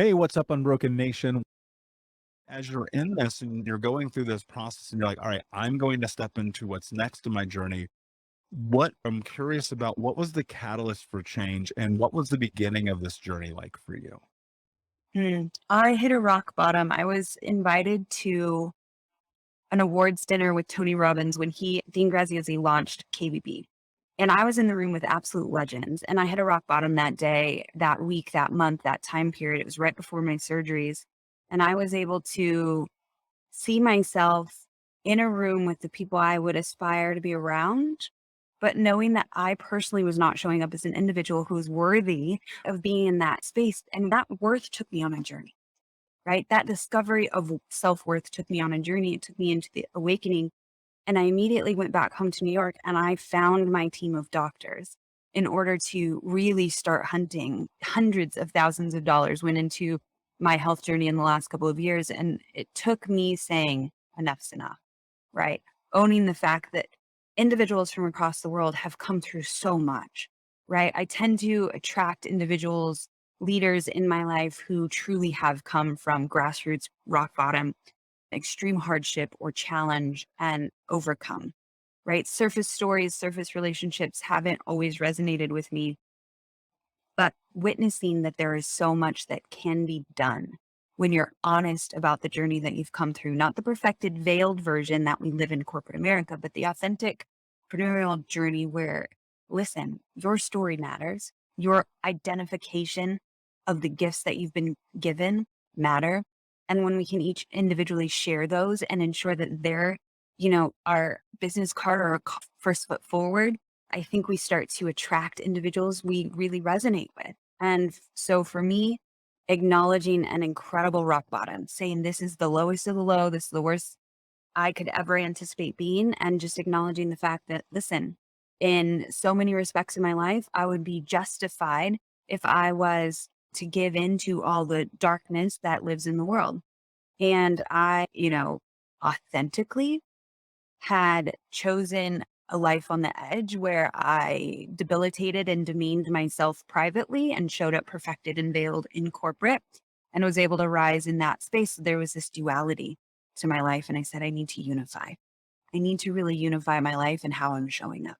Hey, what's up, Unbroken Nation? As you're in this and you're going through this process and you're like, all right, I'm going to step into what's next in my journey. What I'm curious about, what was the catalyst for change and what was the beginning of this journey like for you? I hit a rock bottom. I was invited to an awards dinner with Tony Robbins when Dean Graziosi launched KBB. And I was in the room with absolute legends. And I hit a rock bottom that day, that week, that month, that time period. It was right before my surgeries. And I was able to see myself in a room with the people I would aspire to be around, but knowing that I personally was not showing up as an individual who was worthy of being in that space. And that worth took me on a journey, right? That discovery of self-worth took me on a journey. It took me into the awakening. And I immediately went back home to New York and I found my team of doctors in order to really start hunting. Hundreds of thousands of dollars went into my health journey in the last couple of years. And it took me saying, enough's enough, right? Owning the fact that individuals from across the world have come through so much, right? I tend to attract individuals, leaders in my life who truly have come from grassroots, rock bottom, extreme hardship or challenge and overcome, right? Surface stories, surface relationships haven't always resonated with me, but witnessing that there is so much that can be done when you're honest about the journey that you've come through, not the perfected, veiled version that we live in corporate America, but the authentic entrepreneurial journey where, listen, your story matters. Your identification of the gifts that you've been given matter. And when we can each individually share those and ensure that they're, our business card or our first foot forward, I think we start to attract individuals we really resonate with. And so for me, acknowledging an incredible rock bottom, saying this is the lowest of the low, this is the worst I could ever anticipate being, and just acknowledging the fact that, listen, in so many respects in my life, I would be justified if I was to give into all the darkness that lives in the world. And I, authentically had chosen a life on the edge where I debilitated and demeaned myself privately and showed up perfected and veiled in corporate and was able to rise in that space. There was this duality to my life. And I said, I need to unify. I need to really unify my life and how I'm showing up.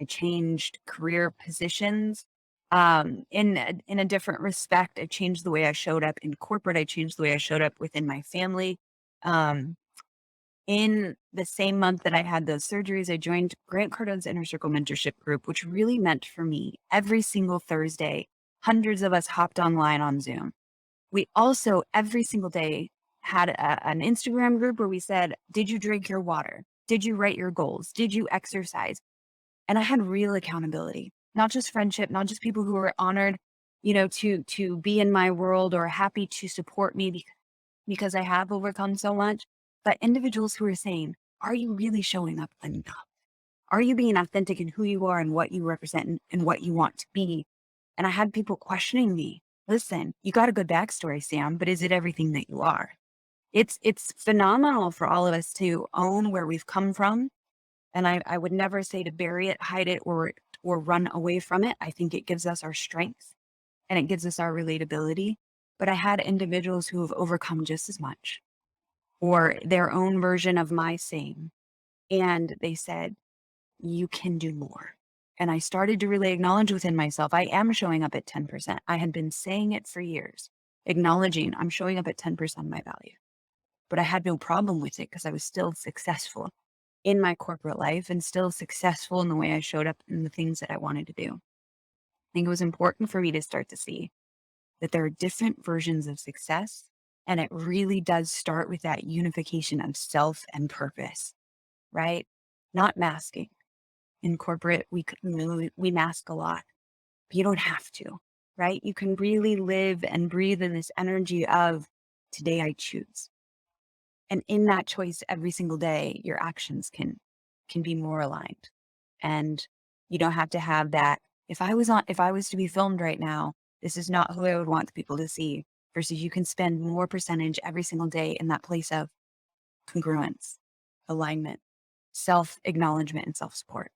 I changed career positions in a different respect. I changed the way I showed up in corporate. I changed the way I showed up within my family. Um, in the same month that I had those surgeries, I joined Grant Cardone's Inner Circle Mentorship Group, which really meant for me every single Thursday, hundreds of us hopped online on Zoom. We also, every single day, had an Instagram group where we said, did you drink your water? Did you write your goals? Did you exercise? And I had real accountability, not just friendship, not just people who were honored, to be in my world or happy to support me because I have overcome so much, but individuals who are saying, are you really showing up enough? Are you being authentic in who you are and what you represent and what you want to be? And I had people questioning me. Listen, you got a good backstory, Sam, but is it everything that you are? It's phenomenal for all of us to own where we've come from. And I would never say to bury it, hide it, or run away from it. I think it gives us our strength and it gives us our relatability. But I had individuals who have overcome just as much or their own version of my same. And they said, you can do more. And I started to really acknowledge within myself, I am showing up at 10%. I had been saying it for years, acknowledging I'm showing up at 10% of my value. But I had no problem with it because I was still successful in my corporate life and still successful in the way I showed up in the things that I wanted to do. I think it was important for me to start to see that there are different versions of success. And it really does start with that unification of self and purpose, right? Not masking. In corporate, we mask a lot, but you don't have to, right? You can really live and breathe in this energy of today I choose. And in that choice every single day, your actions can be more aligned. And you don't have to have that. If I was to be filmed right now, this is not who I would want people to see versus you can spend more percentage every single day in that place of congruence, alignment, self acknowledgement and self support.